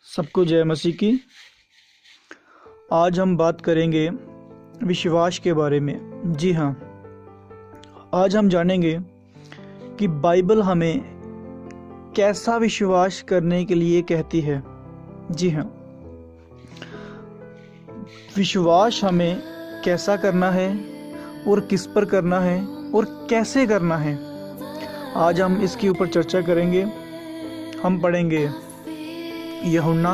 सबको जय मसीह की। आज हम बात करेंगे विश्वास के बारे में। जी हाँ, आज हम जानेंगे कि बाइबल हमें कैसा विश्वास करने के लिए कहती है। जी हाँ, विश्वास हमें कैसा करना है और किस पर करना है और कैसे करना है, आज हम इसके ऊपर चर्चा करेंगे। हम पढ़ेंगे यूहन्ना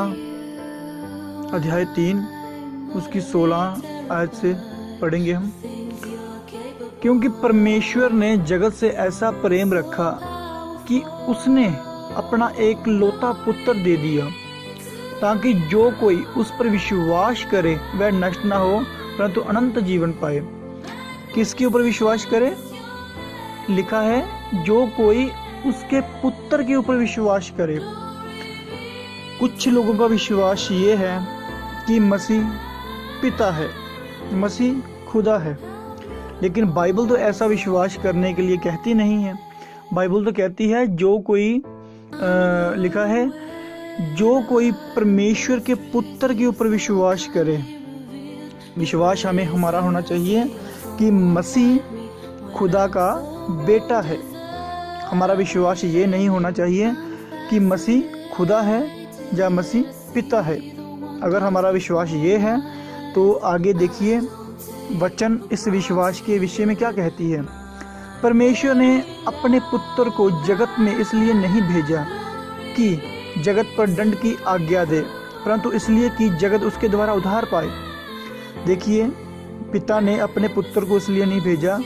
अध्याय 3 उसकी 16 आयत से पढ़ेंगे हम। क्योंकि परमेश्वर ने जगत से ऐसा प्रेम रखा कि उसने अपना एक लौता पुत्र दे दिया, ताकि जो कोई उस पर विश्वास करे वह नष्ट ना हो परंतु अनंत जीवन पाए। किसके ऊपर विश्वास करे? लिखा है जो कोई उसके पुत्र के ऊपर विश्वास करे। कुछ लोगों का विश्वास ये है कि मसीह पिता है, मसीह खुदा है, लेकिन बाइबल तो ऐसा विश्वास करने के लिए कहती नहीं है। बाइबल तो कहती है जो कोई लिखा है जो कोई परमेश्वर के पुत्र के ऊपर विश्वास करे। विश्वास हमें हमारा होना चाहिए कि मसीह खुदा का बेटा है। हमारा विश्वास ये नहीं होना चाहिए कि मसीह खुदा है या मसीह पिता है। अगर हमारा विश्वास ये है तो आगे देखिए वचन इस विश्वास के विषय में क्या कहती है। परमेश्वर ने अपने पुत्र को जगत में इसलिए नहीं भेजा कि जगत पर दंड की आज्ञा दे, परंतु इसलिए कि जगत उसके द्वारा उद्धार पाए। देखिए, पिता ने अपने पुत्र को इसलिए नहीं भेजा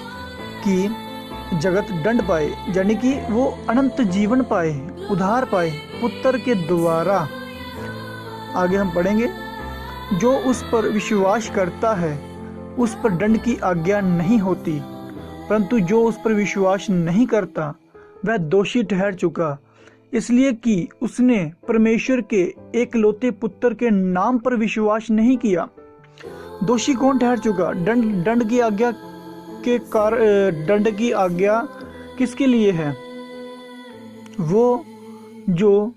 कि जगत दंड पाए, यानी कि वो अनंत जीवन पाए, उद्धार पाए पुत्र के द्वारा। आगे हम पढ़ेंगे जो उस पर विश्वास करता है उस पर दंड की आज्ञा नहीं होती, परंतु जो उस पर विश्वास नहीं करता वह दोषी ठहर चुका, इसलिए कि उसने परमेश्वर के एकलौते पुत्र के नाम पर विश्वास नहीं किया। दोषी कौन ठहर चुका? दंड की आज्ञा के दंड की आज्ञा किसके लिए है? वो जो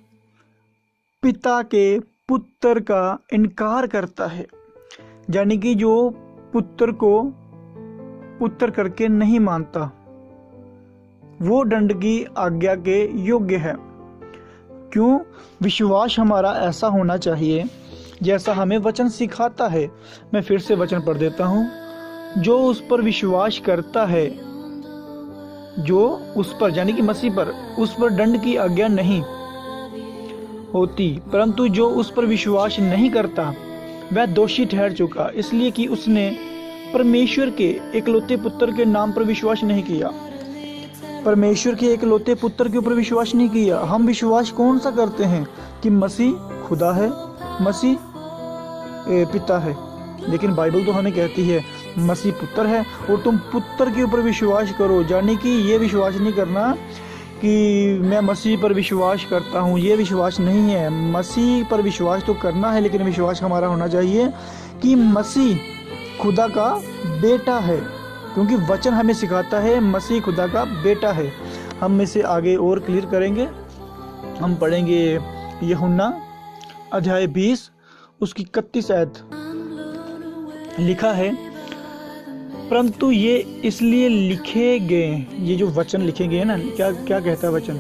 पिता के पुत्र का इनकार करता है, यानी कि जो पुत्र को पुत्र करके नहीं मानता, वो दंड की आज्ञा के योग्य है। क्यों? विश्वास हमारा ऐसा होना चाहिए जैसा हमें वचन सिखाता है। मैं फिर से वचन पढ़ देता हूँ। जो उस पर विश्वास करता है, जो उस पर यानी कि मसीह पर, उस पर दंड की आज्ञा नहीं होती, परंतु जो उस पर विश्वास नहीं करता वह दोषी ठहर चुका, इसलिए कि उसने परमेश्वर के एकलौते पुत्र के नाम पर विश्वास नहीं किया। परमेश्वर के एकलौते पुत्र के ऊपर विश्वास नहीं किया। हम विश्वास कौन सा करते हैं कि मसीह खुदा है, मसीह पिता है, लेकिन बाइबल तो हमें कहती है मसीह पुत्र है और तुम पुत्र के ऊपर विश्वास करो। यानी कि ये विश्वास नहीं करना कि मैं मसीह पर विश्वास करता हूँ, ये विश्वास नहीं है। मसीह पर विश्वास तो करना है, लेकिन विश्वास हमारा होना चाहिए कि मसीह खुदा का बेटा है, क्योंकि वचन हमें सिखाता है मसीह खुदा का बेटा है। हम इसे आगे और क्लियर करेंगे। हम पढ़ेंगे यूहन्ना अध्याय 20 उसकी 31 आयत। लिखा है परंतु ये इसलिए लिखे गए, ये जो वचन लिखे गए ना, क्या क्या कहता है वचन?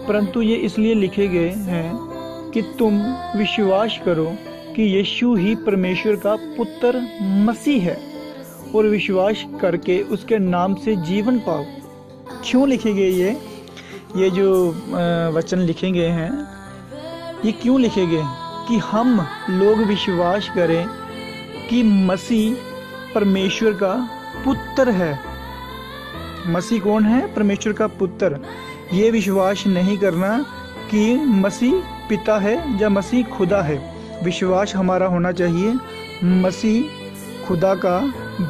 परंतु ये इसलिए लिखे गए हैं कि तुम विश्वास करो कि यीशु ही परमेश्वर का पुत्र मसीह है और विश्वास करके उसके नाम से जीवन पाओ। क्यों लिखे गए ये जो वचन लिखे गए हैं, ये क्यों लिखे गए? कि हम लोग विश्वास करें कि मसीह परमेश्वर का पुत्र है। मसीह कौन है? परमेश्वर का पुत्र। ये विश्वास नहीं करना कि मसीह पिता है या मसीह खुदा है। विश्वास हमारा होना चाहिए मसीह खुदा का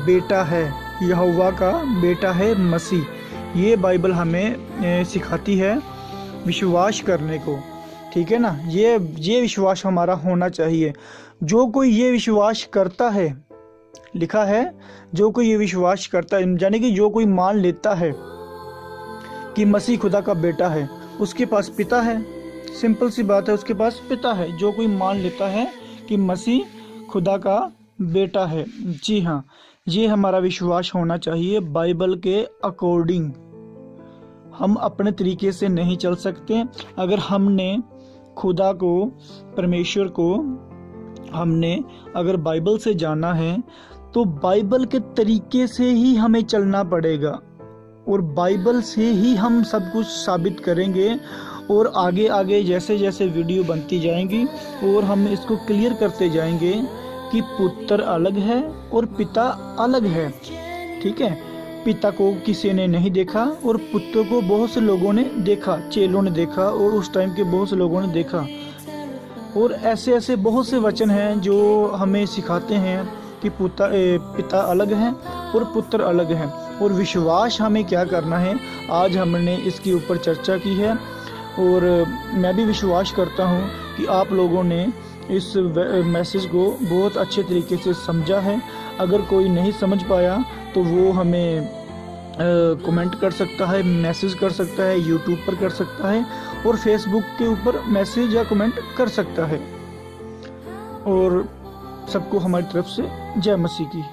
बेटा है, यहोवा का बेटा है मसीह। ये बाइबल हमें सिखाती है विश्वास करने को, ठीक है ना। ये विश्वास हमारा होना चाहिए। जो कोई ये विश्वास करता है, लिखा है जो कोई ये विश्वास करता है, यानी कि जो कोई मान लेता है कि मसीह खुदा का बेटा है, उसके पास पिता है, सिंपल सी बात है, उसके पास पिता है। जो कोई मान लेता है कि मसीह खुदा का बेटा है, जी हाँ, ये हमारा विश्वास होना चाहिए बाइबल के अकॉर्डिंग। हम अपने तरीके से नहीं चल सकते। अगर हमने खुदा को, परमेश्वर को हमने अगर बाइबल से जाना है तो बाइबल के तरीके से ही हमें चलना पड़ेगा, और बाइबल से ही हम सब कुछ साबित करेंगे। और आगे आगे जैसे जैसे वीडियो बनती जाएंगी और हम इसको क्लियर करते जाएंगे कि पुत्र अलग है और पिता अलग है। ठीक है, पिता को किसी ने नहीं देखा और पुत्र को बहुत से लोगों ने देखा, चेलों ने देखा और उस टाइम के बहुत से लोगों ने देखा। और ऐसे ऐसे बहुत से वचन हैं जो हमें सिखाते हैं कि पिता अलग है और पुत्र अलग है। और विश्वास हमें क्या करना है, आज हमने इसके ऊपर चर्चा की है। और मैं भी विश्वास करता हूँ कि आप लोगों ने इस मैसेज को बहुत अच्छे तरीके से समझा है। अगर कोई नहीं समझ पाया तो वो हमें कमेंट कर सकता है, मैसेज कर सकता है, यूट्यूब पर कर सकता है और फेसबुक के ऊपर मैसेज या कमेंट कर सकता है। और सबको हमारी तरफ से जय मसीह की।